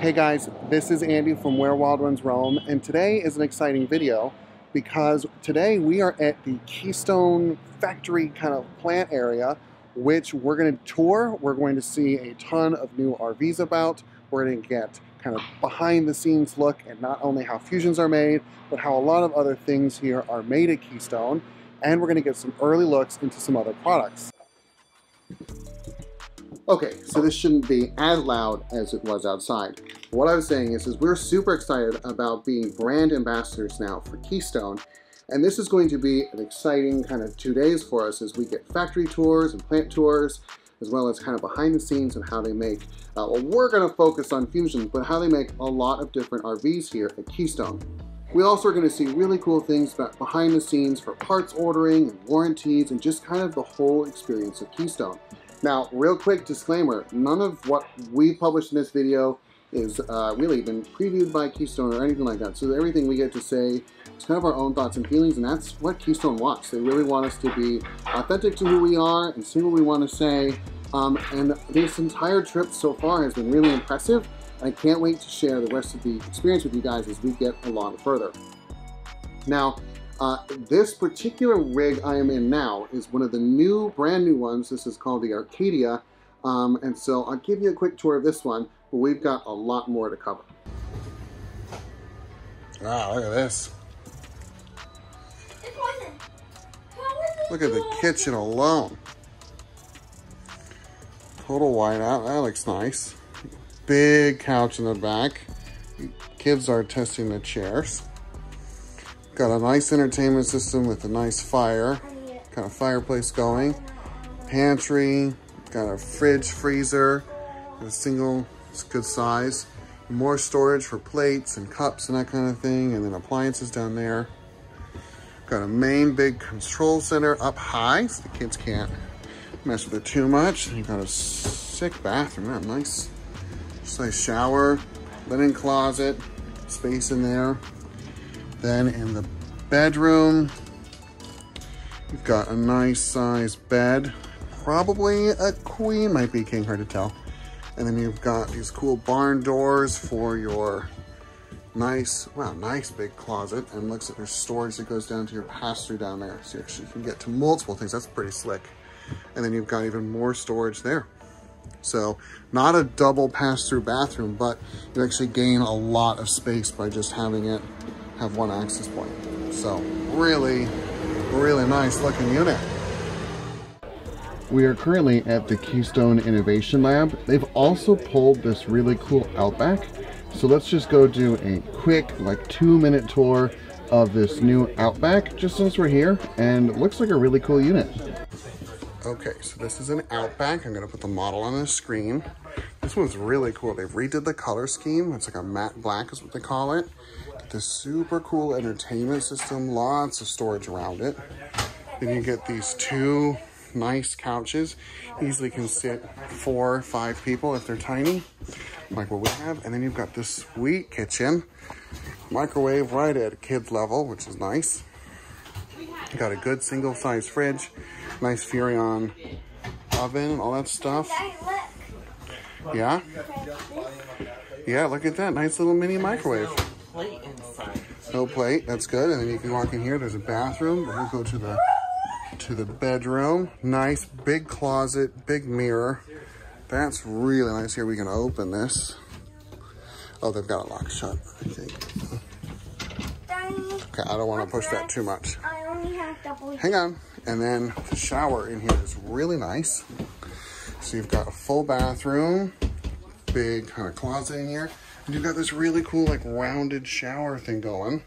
Hey guys, this is Andy from Where Wild Ones Roam, and today is an exciting video because today we are at the Keystone factory kind of plant area, which we're going to tour. We're going to see a ton of new RVs about. We're going to get kind of behind the scenes look at not only how Fusions are made, but how a lot of other things here are made at Keystone. And we're going to get some early looks into some other products. Okay, so this shouldn't be as loud as it was outside. What I was saying is we're super excited about being brand ambassadors now for Keystone, and this is going to be an exciting kind of 2 days for us as we get factory tours and plant tours, as well as kind of behind the scenes and how they make, well, we're going to focus on Fusions, but how they make a lot of different RVs here at Keystone. We also are going to see really cool things about behind the scenes for parts ordering and warranties and just kind of the whole experience of Keystone. Now, real quick disclaimer, none of what we published in this video is really been previewed by Keystone or anything like that. So everything we get to say is kind of our own thoughts and feelings, and that's what Keystone wants. They really want us to be authentic to who we are and say what we want to say. And this entire trip so far has been really impressive. I can't wait to share the rest of the experience with you guys as we get along further. Now, this particular rig I am in now is one of the brand new ones. This is called the Arcadia, and so I'll give you a quick tour of this one, but we've got a lot more to cover. Wow, look at this. Look at the kitchen alone. Total whiteout, that looks nice. Big couch in the back. Kids are testing the chairs. Got a nice entertainment system with a nice fire, kind of fireplace going. Pantry, got a fridge, freezer, a single, it's good size. More storage for plates and cups and that kind of thing, and then appliances down there. Got a main big control center up high, so the kids can't mess with it too much. You got a sick bathroom, that nice shower, linen closet, space in there. Then in the bedroom, you've got a nice sized bed, probably a queen, might be king, hard to tell. And then you've got these cool barn doors for your nice big closet, and looks like there's storage that goes down to your pass-through down there. So you actually can get to multiple things, that's pretty slick. And then you've got even more storage there. So not a double pass-through bathroom, but you actually gain a lot of space by just having it have one access point. So really nice looking unit. We are currently at the Keystone Innovation Lab. They've also pulled this really cool Outback. So let's just go do a quick, like 2-minute tour of this new Outback, just since we're here, and it looks like a really cool unit. Okay, so this is an Outback. I'm gonna put the model on the screen. This one's really cool. They've redid the color scheme. It's like a matte black is what they call it. This super cool entertainment system, lots of storage around it. Then you get these 2 nice couches. Easily can sit 4 or 5 people if they're tiny, like what we have. And then you've got this sweet kitchen. Microwave right at kids level, which is nice. You got a good single size fridge, nice Furrion oven, all that stuff. Yeah? Yeah, look at that, nice little mini microwave. No plate, that's good. And then you can walk in here, there's a bathroom. We'll go to the bedroom. Nice big closet, big mirror. That's really nice. Here we can open this. Oh, they've got it locked shut, I think. Okay, I don't want to push that too much. Hang on. And then the shower in here is really nice. So you've got a full bathroom, big kind of closet in here. And you've got this really cool like rounded shower thing going,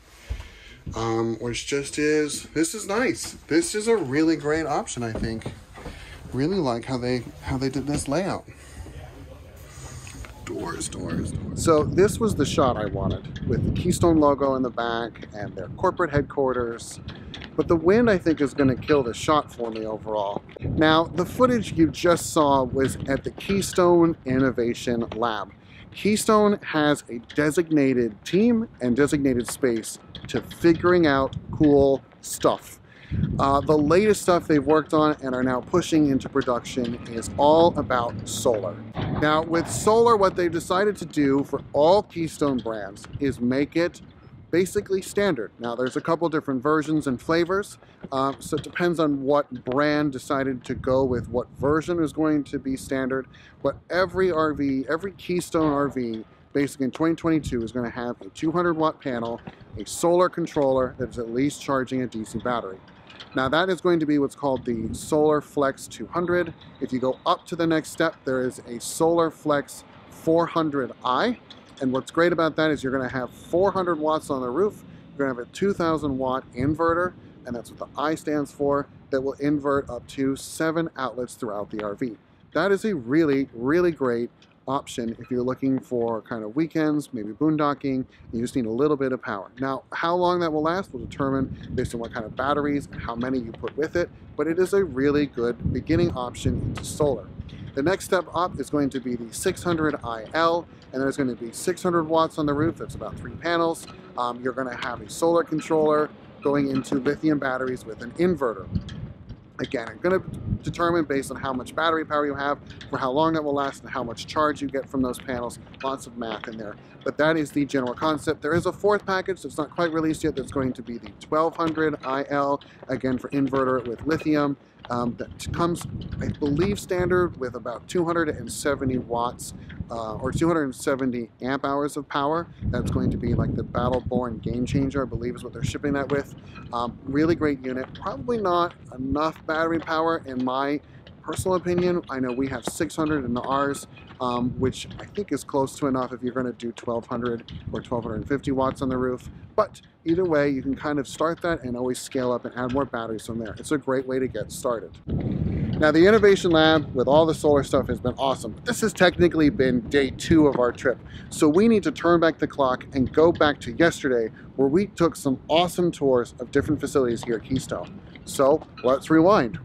which just is, this is nice. This is a really great option, I think. Really like how they did this layout. Doors. So this was the shot I wanted, with the Keystone logo in the back and their corporate headquarters. But the wind, I think, is going to kill the shot for me overall. Now, the footage you just saw was at the Keystone Innovation Lab. Keystone has a designated team and designated space to figuring out cool stuff. The latest stuff they've worked on and are now pushing into production is all about solar. Now with solar, what they've decided to do for all Keystone brands is make it basically standard. Now there's a couple different versions and flavors, so it depends on what brand decided to go with what version is going to be standard, but every RV, every Keystone RV, basically in 2022 is going to have a 200 watt panel, a solar controller that is at least charging a DC battery. Now that is going to be what's called the Solar Flex 200. If you go up to the next step, there is a Solar Flex 400i. And what's great about that is you're going to have 400 watts on the roof. You're going to have a 2000 watt inverter, and that's what the I stands for, that will invert up to 7 outlets throughout the RV. That is a really, really great option if you're looking for kind of weekends, maybe boondocking, and you just need a little bit of power. Now, how long that will last will determine based on what kind of batteries and how many you put with it, but it is a really good beginning option into solar. The next step up is going to be the 600IL, and there's going to be 600 watts on the roof. That's about 3 panels. You're going to have a solar controller going into lithium batteries with an inverter. Again, I'm going to determine based on how much battery power you have, for how long that will last, and how much charge you get from those panels. Lots of math in there. But that is the general concept. There is a fourth package that's not quite released yet that's going to be the 1200IL, again for inverter with lithium. That comes, I believe, standard with about 270 watts or 270 amp hours of power. That's going to be like the Battle-Born Game Changer, I believe is what they're shipping that with. Really great unit. Probably not enough battery power in my personal opinion. I know we have 600 in ours, which I think is close to enough if you're going to do 1200 or 1250 watts on the roof. But either way, you can kind of start that and always scale up and add more batteries from there. It's a great way to get started. Now the Innovation Lab with all the solar stuff has been awesome. This has technically been day 2 of our trip. So we need to turn back the clock and go back to yesterday where we took some awesome tours of different facilities here at Keystone. So let's rewind.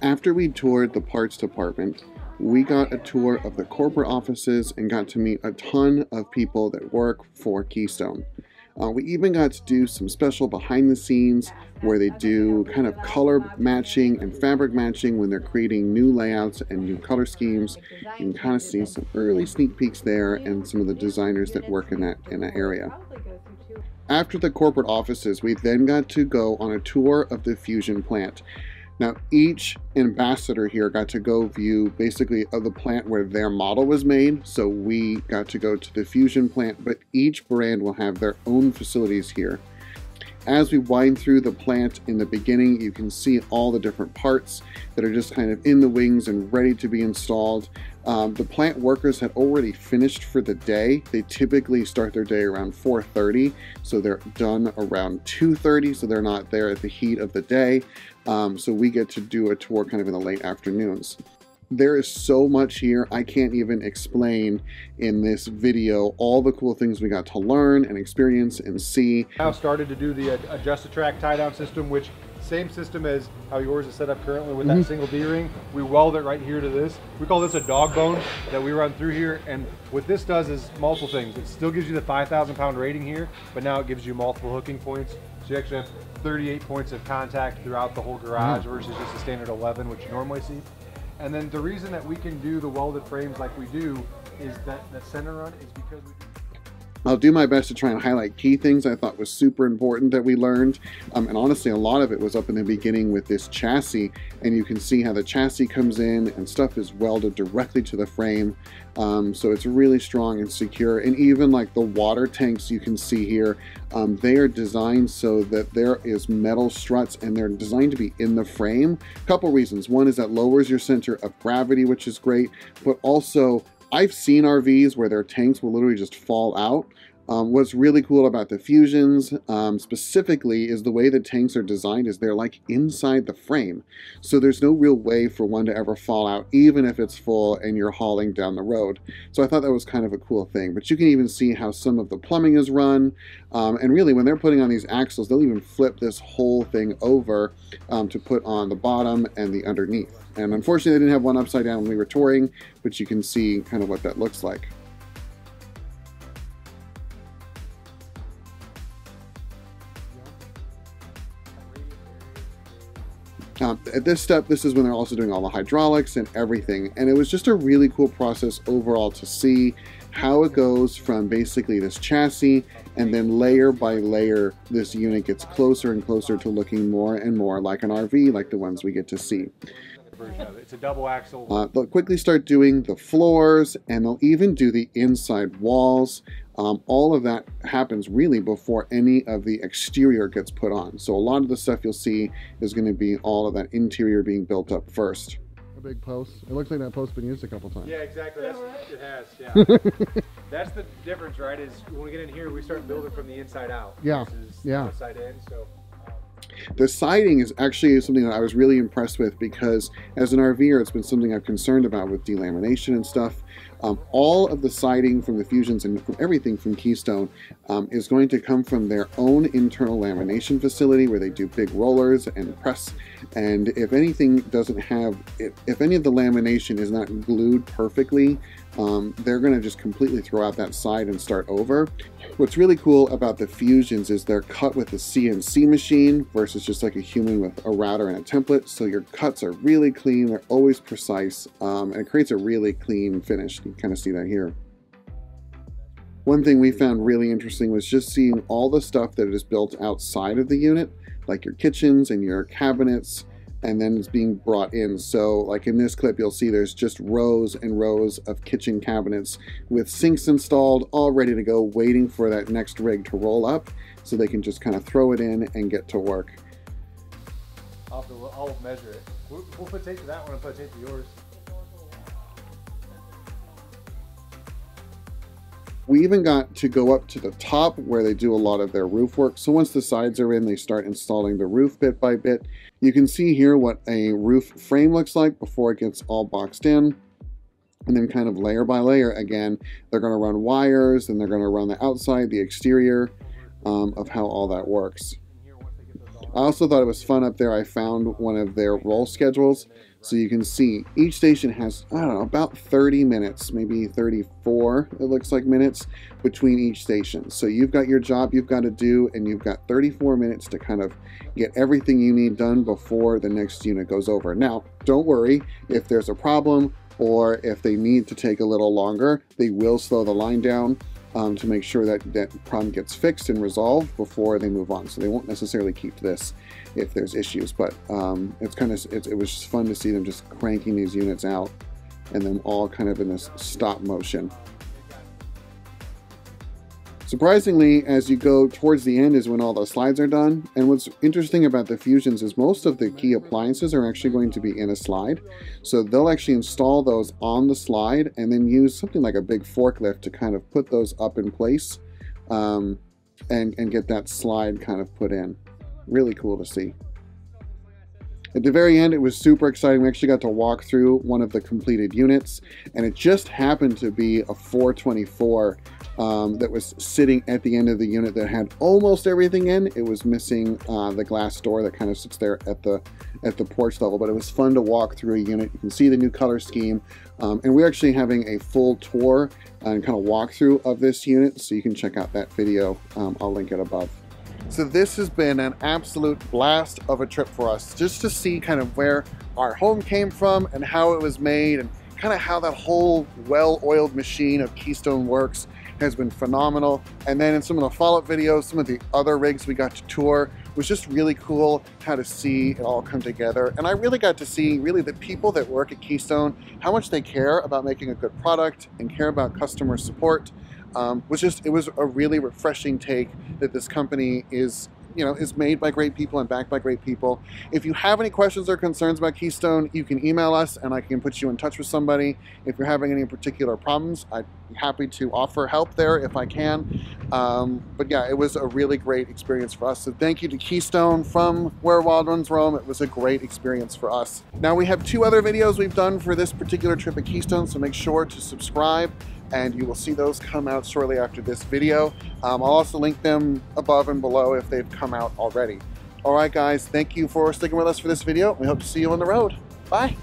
After we toured the parts department, we got a tour of the corporate offices and got to meet a ton of people that work for Keystone. We even got to do some special behind the scenes where they do kind of color matching and fabric matching when they're creating new layouts and new color schemes. You can kind of see some early sneak peeks there and some of the designers that work in that area. After the corporate offices, we then got to go on a tour of the fusion plant. Now, each ambassador here got to go view basically of the plant where their model was made. So we got to go to the fusion plant, but each brand will have their own facilities here. As we wind through the plant in the beginning, you can see all the different parts that are just kind of in the wings and ready to be installed. The plant workers had already finished for the day. They typically start their day around 4:30, so they're done around 2:30, so they're not there at the heat of the day. So we get to do a tour kind of in the late afternoons. There is so much here, I can't even explain in this video all the cool things we got to learn and experience and see. Now started to do the adjust-a-track tie-down system, which same system as how yours is set up currently with that single D-ring. We weld it right here to this. We call this a dog bone that we run through here, and what this does is multiple things. It still gives you the 5,000 pound rating here, but now it gives you multiple hooking points. So you actually have 38 points of contact throughout the whole garage versus just a standard 11, which you normally see. And then the reason that we can do the welded frames like we do is that the center run is because we do. I'll do my best to try and highlight key things I thought was super important that we learned. And honestly, a lot of it was up in the beginning with this chassis, and you can see how the chassis comes in and stuff is welded directly to the frame. So it's really strong and secure. And even like the water tanks you can see here, they are designed so that there is metal struts and they're designed to be in the frame. A couple reasons. One is that lowers your center of gravity, which is great, but also I've seen RVs where their tanks will literally just fall out. What's really cool about the Fusions specifically is the way the tanks are designed is they're like inside the frame. So there's no real way for one to ever fall out, even if it's full and you're hauling down the road. So I thought that was kind of a cool thing. But you can even see how some of the plumbing is run. And really, when they're putting on these axles, they'll even flip this whole thing over to put on the bottom and the underneath. And unfortunately, they didn't have one upside down when we were touring, but you can see kind of what that looks like. At this step, this is when they're also doing all the hydraulics and everything. And it was just a really cool process overall to see how it goes from basically this chassis, and then layer by layer, this unit gets closer and closer to looking more and more like an RV, like the ones we get to see. It's a double axle. They'll quickly start doing the floors, and they'll even do the inside walls. All of that happens really before any of the exterior gets put on. So a lot of the stuff you'll see is going to be all of that interior being built up first. A big post. It looks like that post's been used a couple times. Yeah, exactly. It has. Yeah. That's the difference, right? Is when we get in here, we start building from the inside out. Yeah. Yeah. Outside in. So. The siding is actually something that I was really impressed with, because as an RVer, it's been something I'm concerned about with delamination and stuff. All of the siding from the Fusions and from everything from Keystone is going to come from their own internal lamination facility, where they do big rollers and press. And if anything doesn't have, if any of the lamination is not glued perfectly, they're going to just completely throw out that side and start over. What's really cool about the Fusions is they're cut with a CNC machine versus just like a human with a router and a template. So your cuts are really clean, they're always precise, and it creates a really clean finish. You can kind of see that here. One thing we found really interesting was just seeing all the stuff that is built outside of the unit, like your kitchens and your cabinets, and then it's being brought in. So like in this clip, you'll see there's just rows and rows of kitchen cabinets with sinks installed, all ready to go, waiting for that next rig to roll up so they can just kind of throw it in and get to work. I'll measure it. We'll put tape to that one and put tape to yours. We even got to go up to the top where they do a lot of their roof work. So once the sides are in, they start installing the roof bit by bit. You can see here what a roof frame looks like before it gets all boxed in. And then kind of layer by layer again, they're going to run wires, and they're going to run the outside, the exterior of how all that works. I also thought it was fun up there. I found one of their roll schedules. So you can see each station has, I don't know, about 30 minutes, maybe 34, it looks like, minutes between each station. So you've got your job you've got to do, and you've got 34 minutes to kind of get everything you need done before the next unit goes over. Now, don't worry, if there's a problem or if they need to take a little longer, they will slow the line down to make sure that that problem gets fixed and resolved before they move on. So they won't necessarily keep this if there's issues, but it was just fun to see them just cranking these units out and them all kind of in this stop motion. Surprisingly, as you go towards the end is when all the slides are done. And what's interesting about the Fusions is most of the key appliances are actually going to be in a slide. So they'll actually install those on the slide and then use something like a big forklift to kind of put those up in place and get that slide kind of put in. Really cool to see. At the very end, it was super exciting. We actually got to walk through one of the completed units, and it just happened to be a 424 that was sitting at the end of the unit that had almost everything in. It was missing the glass door that kind of sits there at the porch level, but it was fun to walk through a unit. You can see the new color scheme, and we're actually having a full tour and kind of walkthrough of this unit, so you can check out that video. I'll link it above. So this has been an absolute blast of a trip for us, just to see kind of where our home came from and how it was made, and kind of how that whole well-oiled machine of Keystone works. Has been phenomenal. And then in some of the follow-up videos, some of the other rigs we got to tour, was just really cool how to see it all come together. And I really got to see really the people that work at Keystone, how much they care about making a good product and care about customer support. It was a really refreshing take that this company is you know, is made by great people and backed by great people. If you have any questions or concerns about Keystone, you can email us and I can put you in touch with somebody. If you're having any particular problems, I'd be happy to offer help there if I can. But yeah, it was a really great experience for us. So thank you to Keystone from Where Wild Ones Roam. It was a great experience for us. Now we have 2 other videos we've done for this particular trip at Keystone, so make sure to subscribe and you will see those come out shortly after this video. I'll also link them above and below if they've come out already. All right, guys, thank you for sticking with us for this video. We hope to see you on the road. Bye.